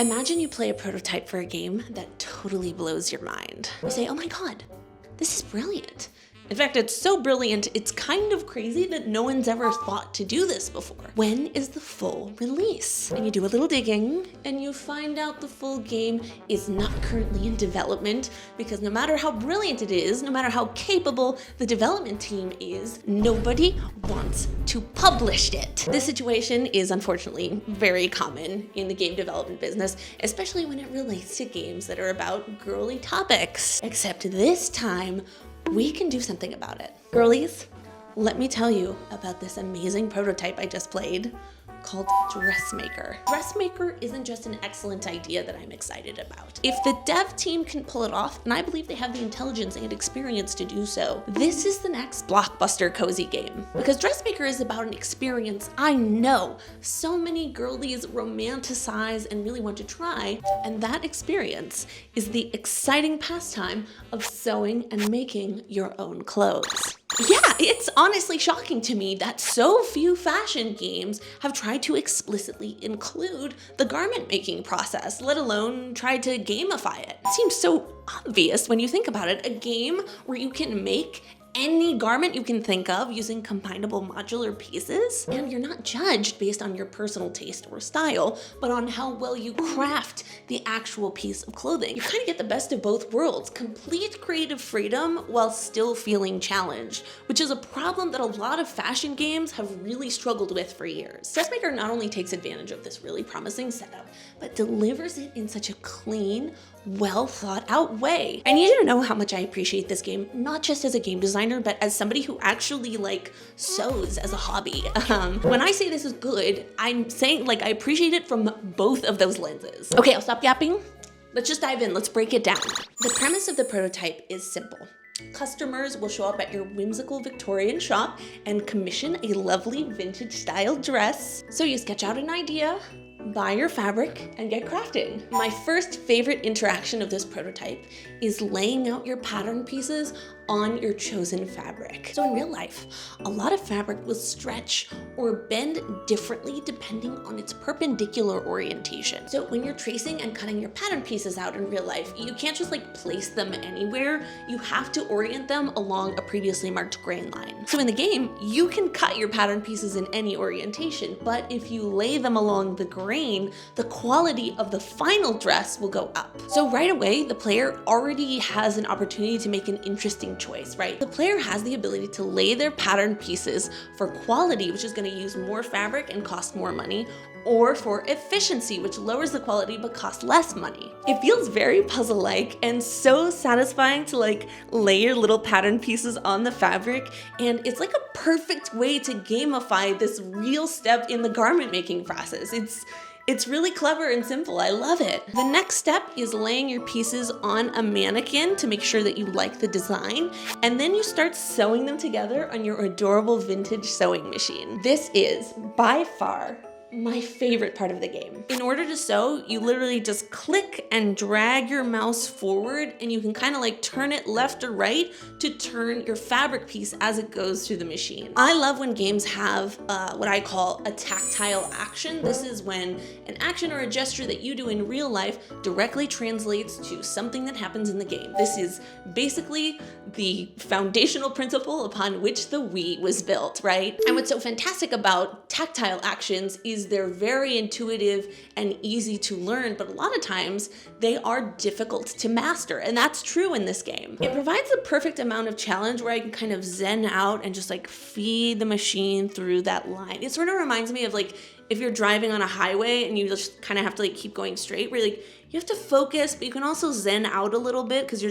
Imagine you play a prototype for a game that totally blows your mind. You say, oh my God, this is brilliant. In fact, it's so brilliant, it's kind of crazy that no one's ever thought to do this before. When is the full release? And you do a little digging and you find out the full game is not currently in development because no matter how brilliant it is, no matter how capable the development team is, nobody wants to publish it. This situation is unfortunately very common in the game development business, especially when it relates to games that are about girly topics. Except this time, we can do something about it. Girlies, let me tell you about this amazing prototype I just played called Dressmaker. Dressmaker isn't just an excellent idea that I'm excited about. If the dev team can pull it off, and I believe they have the intelligence and experience to do so, this is the next blockbuster cozy game. Because Dressmaker is about an experience I know so many girlies romanticize and really want to try, and that experience is the exciting pastime of sewing and making your own clothes. Yeah, it's honestly shocking to me that so few fashion games have tried to explicitly include the garment making process, let alone try to gamify it. It seems so obvious when you think about it, a game where you can make any garment you can think of using combinable modular pieces, and you're not judged based on your personal taste or style, but on how well you craft the actual piece of clothing. You kind of get the best of both worlds, complete creative freedom while still feeling challenged, which is a problem that a lot of fashion games have really struggled with for years. Dressmaker not only takes advantage of this really promising setup, but delivers it in such a clean, well thought out way. I need you to know how much I appreciate this game, not just as a game designer, but as somebody who actually sews as a hobby. When I say this is good, I'm saying I appreciate it from both of those lenses. Okay, I'll stop yapping. Let's just dive in, let's break it down. The premise of the prototype is simple. Customers will show up at your whimsical Victorian shop and commission a lovely vintage style dress. So you sketch out an idea, buy your fabric, and get crafting. My first favorite interaction of this prototype is laying out your pattern pieces on your chosen fabric. So in real life, a lot of fabric will stretch or bend differently depending on its perpendicular orientation. So when you're tracing and cutting your pattern pieces out in real life, you can't just place them anywhere. You have to orient them along a previously marked grain line. So in the game, you can cut your pattern pieces in any orientation, but if you lay them along the grain, the quality of the final dress will go up. So right away, the player already has an opportunity to make an interesting choice, right? The player has the ability to lay their pattern pieces for quality, which is going to use more fabric and cost more money, or for efficiency, which lowers the quality but costs less money. It feels very puzzle-like and so satisfying to lay your little pattern pieces on the fabric, and it's like a perfect way to gamify this real step in the garment making process. It's really clever and simple. I love it. The next step is laying your pieces on a mannequin to make sure that you like the design, and then you start sewing them together on your adorable vintage sewing machine. This is by far my favorite part of the game. In order to sew, you literally just click and drag your mouse forward, and you can kind of turn it left or right to turn your fabric piece as it goes through the machine. I love when games have what I call a tactile action. This is when an action or a gesture that you do in real life directly translates to something that happens in the game. This is basically the foundational principle upon which the Wii was built, right? And what's so fantastic about tactile actions is they're very intuitive and easy to learn, but a lot of times they are difficult to master, and that's true in this game. It provides the perfect amount of challenge where I can kind of zen out and just feed the machine through that line. It sort of reminds me of if you're driving on a highway and you just kind of have to keep going straight, where you have to focus, but you can also zen out a little bit because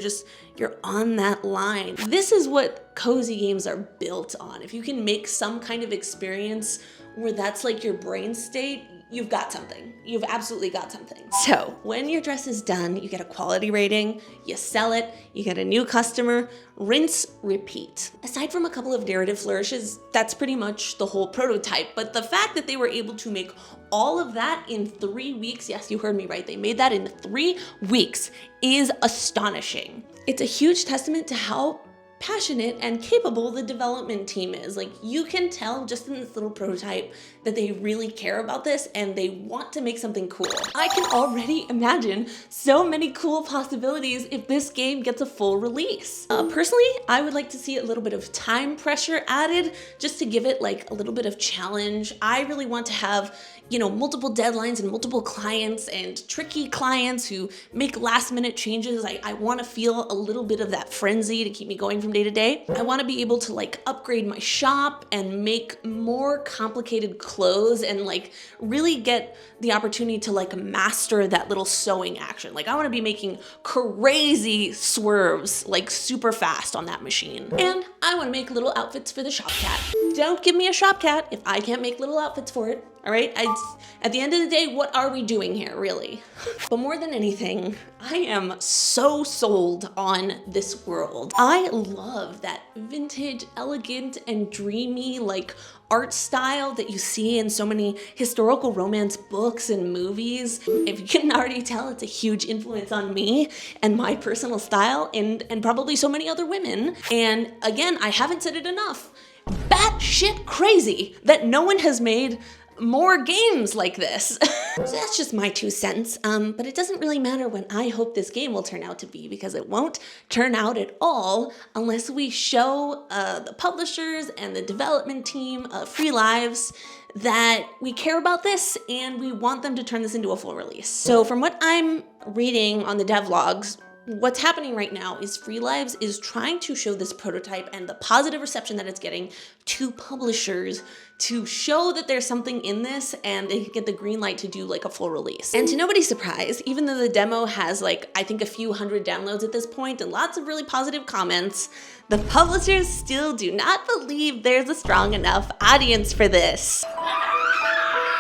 you're on that line. This is what cozy games are built on. If you can make some kind of experience where that's your brain state, you've got something. You've absolutely got something. So when your dress is done, you get a quality rating, you sell it, you get a new customer, rinse, repeat. Aside from a couple of narrative flourishes, that's pretty much the whole prototype. But the fact that they were able to make all of that in 3 weeks, yes, you heard me right, they made that in 3 weeks, is astonishing. It's a huge testament to how passionate and capable the development team is. Like, you can tell just in this little prototype that they really care about this and they want to make something cool. I can already imagine so many cool possibilities if this game gets a full release. Personally, I would like to see a little bit of time pressure added just to give it like a little bit of challenge. I really want to have, you know, multiple deadlines and multiple clients and tricky clients who make last minute changes. I want to feel a little bit of that frenzy to keep me going from day to day. I want to be able to like upgrade my shop and make more complicated clothes and like really get the opportunity to like master that little sewing action. Like, I want to be making crazy swerves like super fast on that machine. And I want to make little outfits for the shop cat. Don't give me a shop cat if I can't make little outfits for it. All right, at the end of the day, what are we doing here, really? But more than anything, I am so sold on this world. I love that vintage, elegant, and dreamy, like, art style that you see in so many historical romance books and movies. If you can already tell, it's a huge influence on me and my personal style and probably so many other women. And again, I haven't said it enough. Batshit crazy that no one has made more games like this. So that's just my 2 cents, but it doesn't really matter what I hope this game will turn out to be, because it won't turn out at all unless we show the publishers and the development team of Free Lives that we care about this and we want them to turn this into a full release. So from what I'm reading on the devlogs, what's happening right now is Free Lives is trying to show this prototype and the positive reception that it's getting to publishers to show that there's something in this and they can get the green light to do like a full release. And to nobody's surprise, even though the demo has like, I think a few hundred downloads at this point and lots of really positive comments, the publishers still do not believe there's a strong enough audience for this.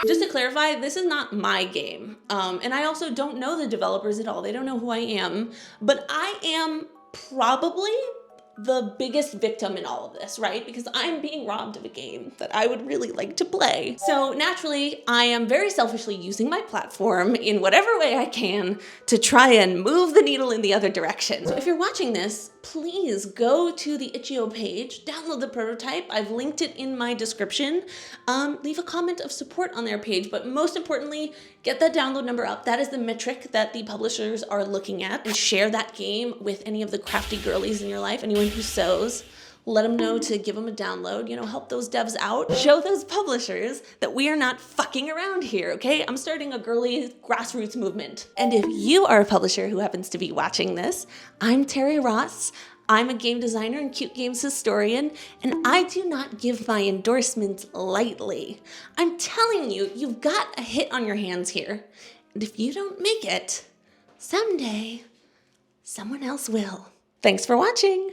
Just to clarify, this is not my game. And I also don't know the developers at all. They don't know who I am, but I am probably the biggest victim in all of this, right? Because I'm being robbed of a game that I would really like to play. So naturally, I am very selfishly using my platform in whatever way I can to try and move the needle in the other direction. So if you're watching this, please go to the itch.io page, download the prototype. I've linked it in my description. Leave a comment of support on their page, but most importantly, get that download number up. That is the metric that the publishers are looking at, and share that game with any of the crafty girlies in your life, anyone who sews. Let them know to give them a download, you know, help those devs out. Show those publishers that we are not fucking around here, okay? I'm starting a girly grassroots movement. And if you are a publisher who happens to be watching this, I'm Terry Ross. I'm a game designer and cute games historian, and I do not give my endorsements lightly. I'm telling you, you've got a hit on your hands here. And if you don't make it, someday, someone else will. Thanks for watching.